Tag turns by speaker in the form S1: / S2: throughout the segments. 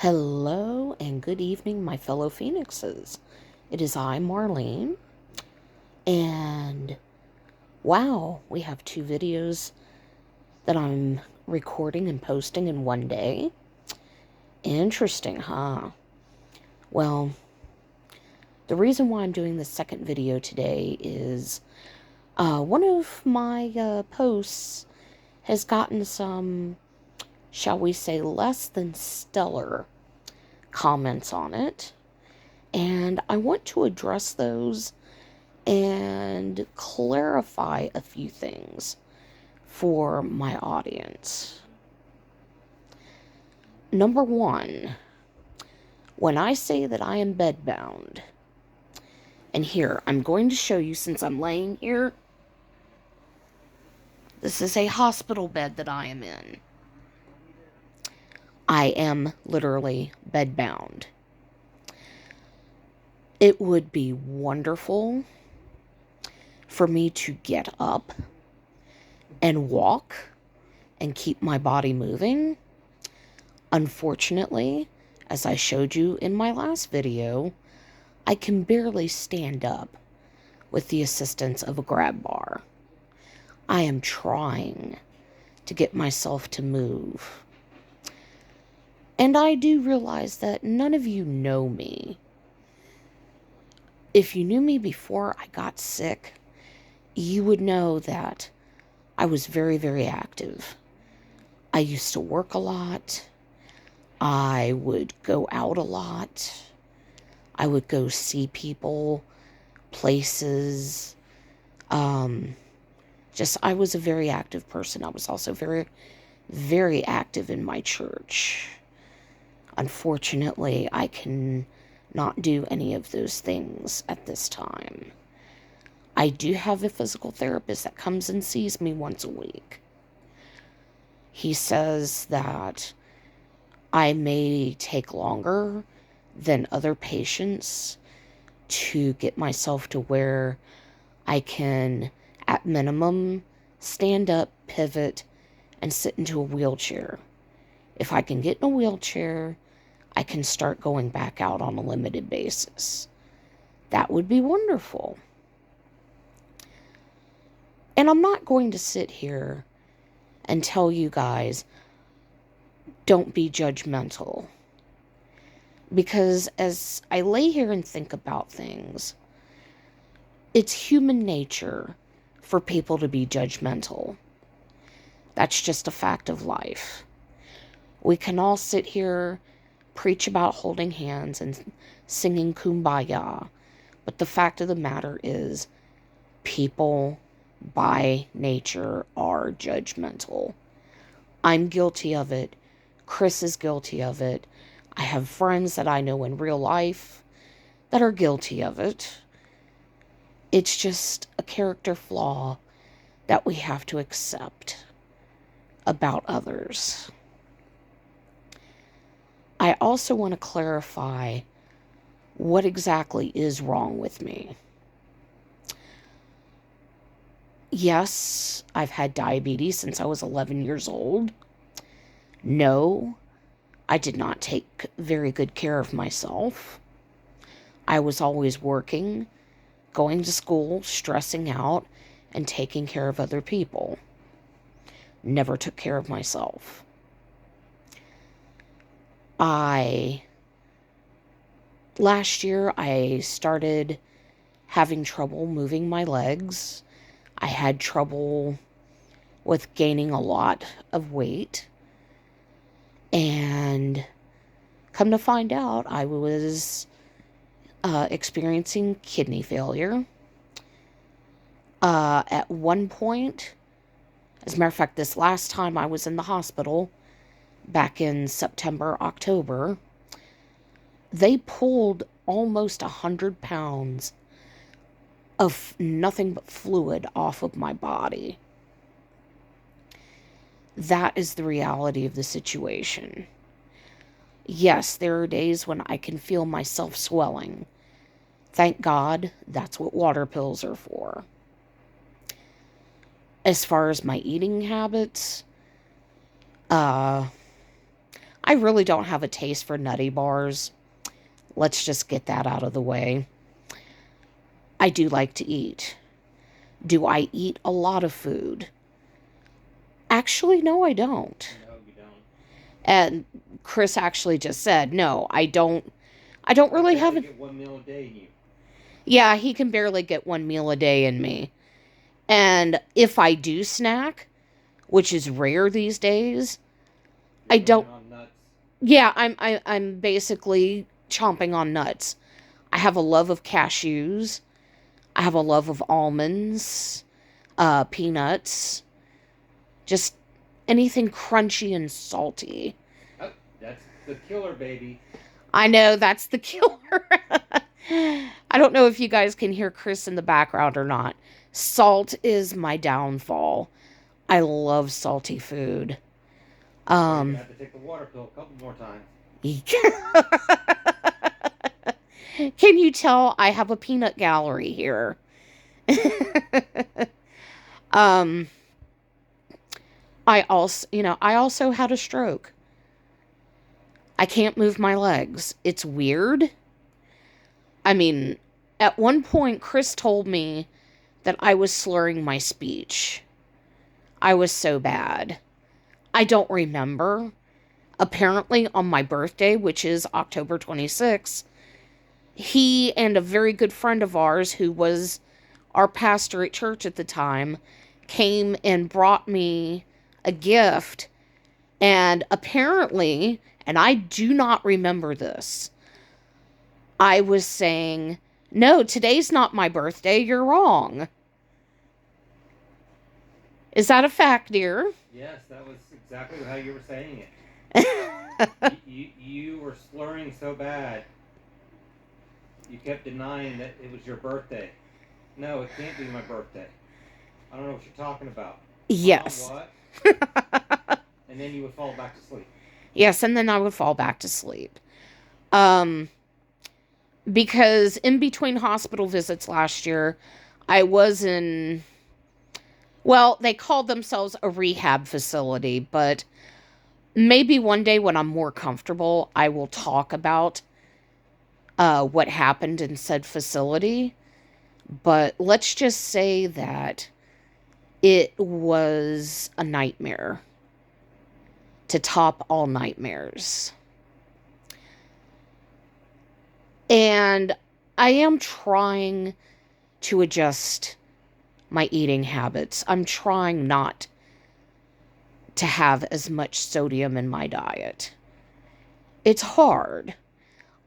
S1: Hello and good evening, my fellow Phoenixes. It is I, Marlene, and wow, we have two videos that I'm recording and posting in one day. Interesting, huh? Well, the reason why I'm doing the second video today is one of my posts has gotten some, shall we say, less than stellar comments on it. And I want to address those and clarify a few things for my audience. Number one, when I say that I am bedbound, and here, I'm going to show you since I'm laying here, this is a hospital bed that I am in. I am literally bedbound. It would be wonderful for me to get up and walk and keep my body moving. Unfortunately, as I showed you in my last video, I can barely stand up with the assistance of a grab bar. I am trying to get myself to move. And I do realize that none of you know me. If you knew me before I got sick, you would know that I was very, very active. I used to work a lot. I would go out a lot. I would go see people, places. I was a very active person. I was also very, very active in my church. Unfortunately, I can not do any of those things at this time. I do have a physical therapist that comes and sees me once a week. He says that I may take longer than other patients to get myself to where I can, at minimum, stand up, pivot, and sit into a wheelchair. If I can get in a wheelchair, I can start going back out on a limited basis. That would be wonderful. And I'm not going to sit here and tell you guys, don't be judgmental. Because as I lay here and think about things, it's human nature for people to be judgmental. That's just a fact of life. We can all sit here, preach about holding hands and singing Kumbaya, but the fact of the matter is, people by nature are judgmental. I'm guilty of it. Chris is guilty of it. I have friends that I know in real life that are guilty of it. It's just a character flaw that we have to accept about others. I also want to clarify what exactly is wrong with me. Yes, I've had diabetes since I was 11 years old. No, I did not take very good care of myself. I was always working, going to school, stressing out, and taking care of other people. Never took care of myself. Last year, I started having trouble moving my legs. I had trouble with gaining a lot of weight. And come to find out, I was experiencing kidney failure. At one point, as a matter of fact, this last time I was in the hospital, back in September, October, they pulled almost 100 pounds of nothing but fluid off of my body. That is the reality of the situation. Yes, there are days when I can feel myself swelling. Thank God, that's what water pills are for. As far as my eating habits, I I really don't have a taste for nutty bars. Let's just get that out of the way. I do like to eat. Do I eat a lot of food? Actually, no, I don't.
S2: No, you don't.
S1: And Chris actually just said, no, I don't. I don't really have
S2: You
S1: a.
S2: get 1 meal a day in you.
S1: Yeah, he can barely get 1 meal a day in me. And if I do snack, which is rare these days, I
S2: You're
S1: don't.
S2: running on nuts.
S1: Yeah, I'm basically chomping on nuts. I have a love of cashews. I have a love of almonds, peanuts, just anything crunchy and salty.
S2: Oh, that's the killer, baby.
S1: I know that's the killer. I don't know if you guys can hear Chris in the background or not. Salt is my downfall. I love salty food.
S2: You're gonna have to take the water pill a couple more times.
S1: Can you tell I have a peanut gallery here? um, I also had a stroke. I can't move my legs. It's weird. I mean, at one point, Chris told me that I was slurring my speech. I was so bad. I don't remember. Apparently, on my birthday, which is October 26th, he and a very good friend of ours, who was our pastor at church at the time, came and brought me a gift. And apparently, and I do not remember this, I was saying, no, today's not my birthday. You're wrong. Is that a fact, dear?
S2: Yes, that was exactly how you were saying it. You were slurring so bad. You kept denying that it was your birthday. No, it can't be my birthday. I don't know what you're talking about.
S1: Yes.
S2: What? And then you would fall back to sleep.
S1: Yes, and then I would fall back to sleep. Because in between hospital visits last year, I was in, well, they called themselves a rehab facility, but maybe one day when I'm more comfortable, I will talk about what happened in said facility. But let's just say that it was a nightmare to top all nightmares. And I am trying to adjust my eating habits. I'm trying not to have as much sodium in my diet. It's hard.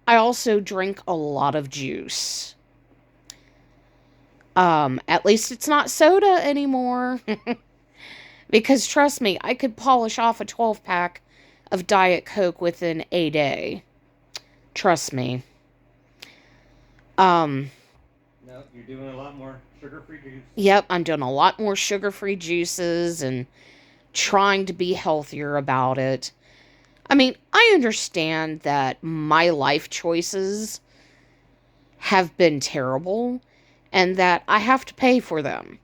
S1: I also drink a lot of juice. At least it's not soda anymore. Because trust me, I could polish off a 12-pack of Diet Coke within a day. Trust me.
S2: No, you're doing a lot more sugar-free juice.
S1: Yep, I'm doing a lot more sugar-free juices and trying to be healthier about it. I mean, I understand that my life choices have been terrible and that I have to pay for them.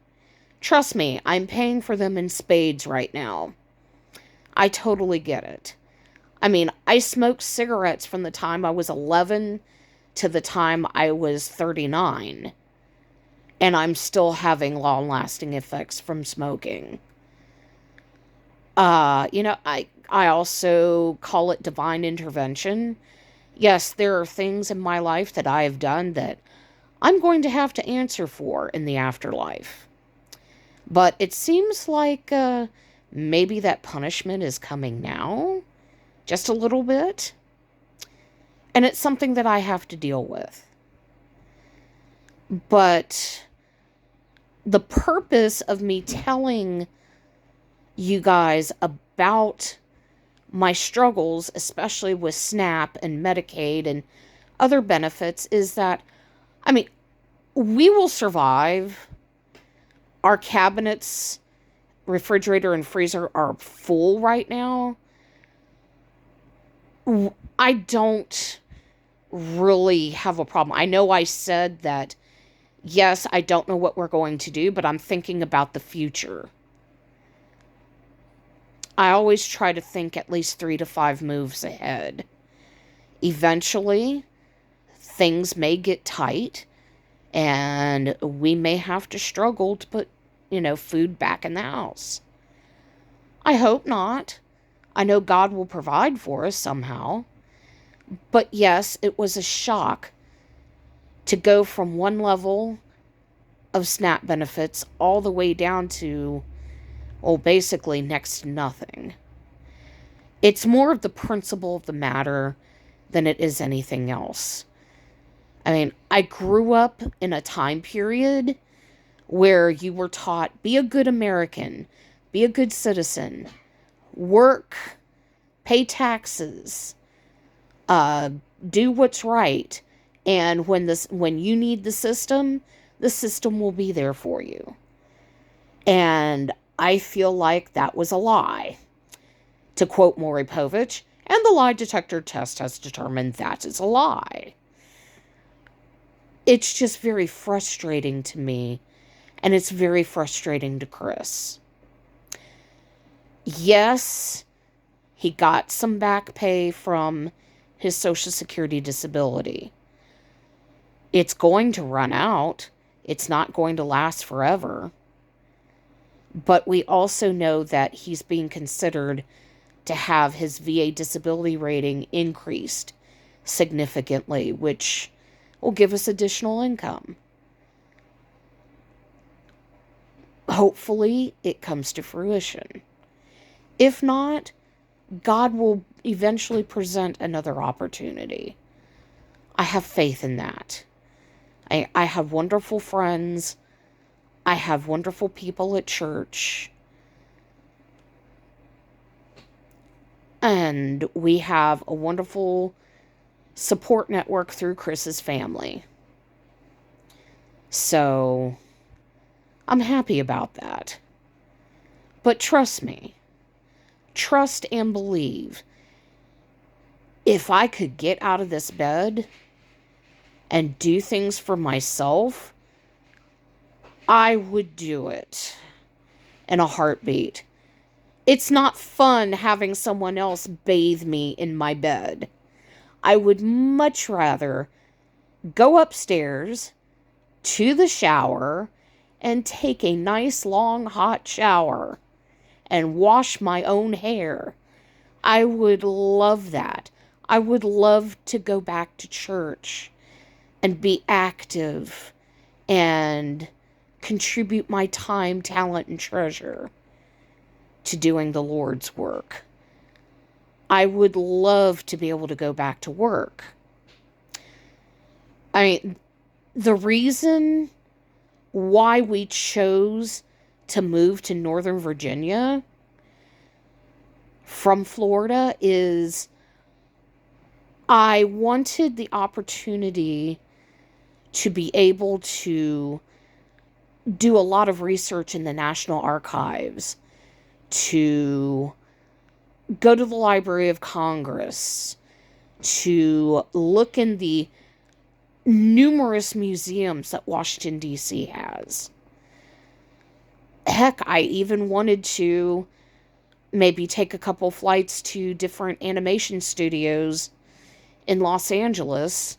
S1: Trust me, I'm paying for them in spades right now. I totally get it. I mean, I smoked cigarettes from the time I was 11 to the time I was 39. And I'm still having long-lasting effects from smoking. I also call it divine intervention. Yes, there are things in my life that I have done that I'm going to have to answer for in the afterlife. But it seems like maybe that punishment is coming now. Just a little bit. And it's something that I have to deal with. But the purpose of me telling you guys about my struggles, especially with SNAP and Medicaid and other benefits, is that, I mean, we will survive. Our cabinets, refrigerator, and freezer are full right now. I don't really have a problem. I know I said that, yes, I don't know what we're going to do, but I'm thinking about the future. I always try to think at least 3 to 5 moves ahead. Eventually, things may get tight and we may have to struggle to put, food back in the house. I hope not. I know God will provide for us somehow. But yes, it was a shock to go from one level of SNAP benefits all the way down to, well, basically next to nothing. It's more of the principle of the matter than it is anything else. I mean, I grew up in a time period where you were taught, be a good American, be a good citizen, work, pay taxes, do what's right, and when you need the system will be there for you. And I feel like that was a lie. To quote Maury Povich, and the lie detector test has determined that is a lie. It's just very frustrating to me, and it's very frustrating to Chris. Yes, he got some back pay from his Social Security disability. It's going to run out. It's not going to last forever. But we also know that he's being considered to have his VA disability rating increased significantly, which will give us additional income. Hopefully, it comes to fruition. If not, God will eventually present another opportunity. I have faith in that. I have wonderful friends. I have wonderful people at church. And we have a wonderful support network through Chris's family. So, I'm happy about that. But trust me. Trust and believe. If I could get out of this bed and do things for myself, I would do it in a heartbeat. It's not fun having someone else bathe me in my bed. I would much rather go upstairs to the shower and take a nice long hot shower and wash my own hair. I would love that. I would love to go back to church and be active and contribute my time, talent, and treasure to doing the Lord's work. I would love to be able to go back to work. I mean, the reason why we chose to move to Northern Virginia from Florida is I wanted the opportunity to be able to do a lot of research in the National Archives, to go to the Library of Congress, to look in the numerous museums that Washington, D.C. has. Heck, I even wanted to maybe take a couple flights to different animation studios in Los Angeles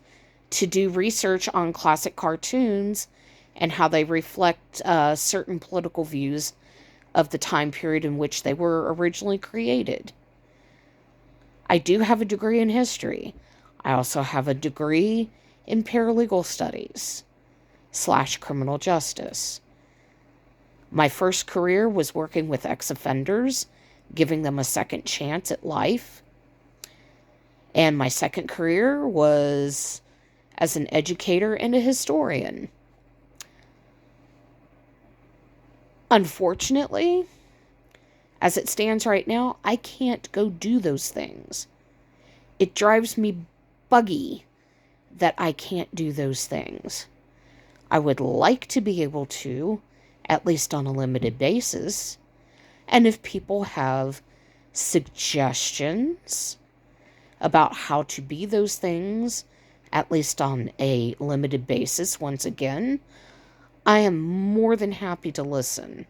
S1: to do research on classic cartoons and how they reflect certain political views of the time period in which they were originally created. I do have a degree in history. I also have a degree in paralegal studies / criminal justice. My first career was working with ex-offenders, giving them a second chance at life. And my second career was as an educator and a historian. Unfortunately, as it stands right now, I can't go do those things. It drives me buggy that I can't do those things. I would like to be able to, at least on a limited basis. And if people have suggestions about how to be those things, at least on a limited basis, once again, I am more than happy to listen.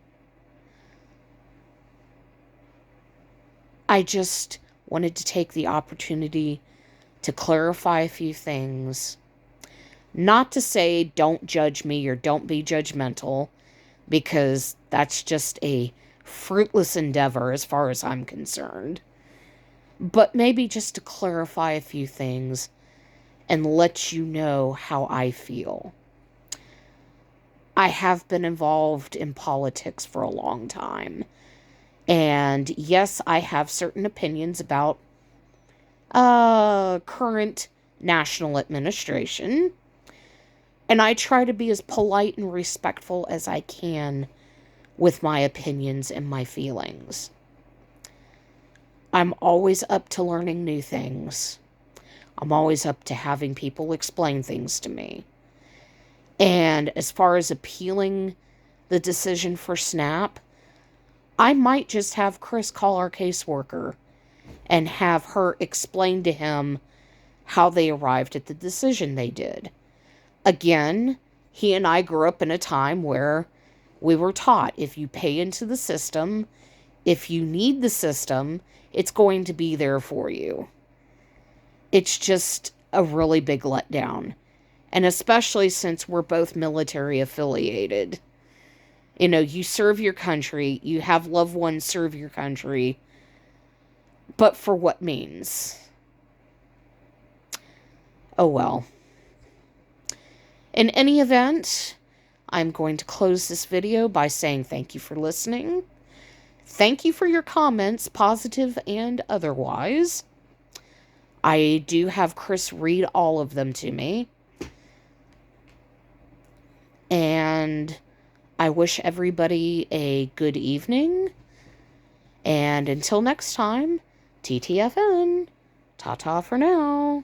S1: I just wanted to take the opportunity to clarify a few things. Not to say don't judge me or don't be judgmental, because that's just a fruitless endeavor as far as I'm concerned. But maybe just to clarify a few things and let you know how I feel. I have been involved in politics for a long time. And yes, I have certain opinions about current national administration. And I try to be as polite and respectful as I can with my opinions and my feelings. I'm always up to learning new things. I'm always up to having people explain things to me. And as far as appealing the decision for SNAP, I might just have Chris call our caseworker and have her explain to him how they arrived at the decision they did. Again, he and I grew up in a time where we were taught if you pay into the system, if you need the system, it's going to be there for you. It's just a really big letdown. And especially since we're both military affiliated. You know, you serve your country, you have loved ones serve your country, but for what means? Oh well. In any event, I'm going to close this video by saying thank you for listening. Thank you for your comments, positive and otherwise. I do have Chris read all of them to me. And I wish everybody a good evening. And until next time, TTFN. Ta-ta for now.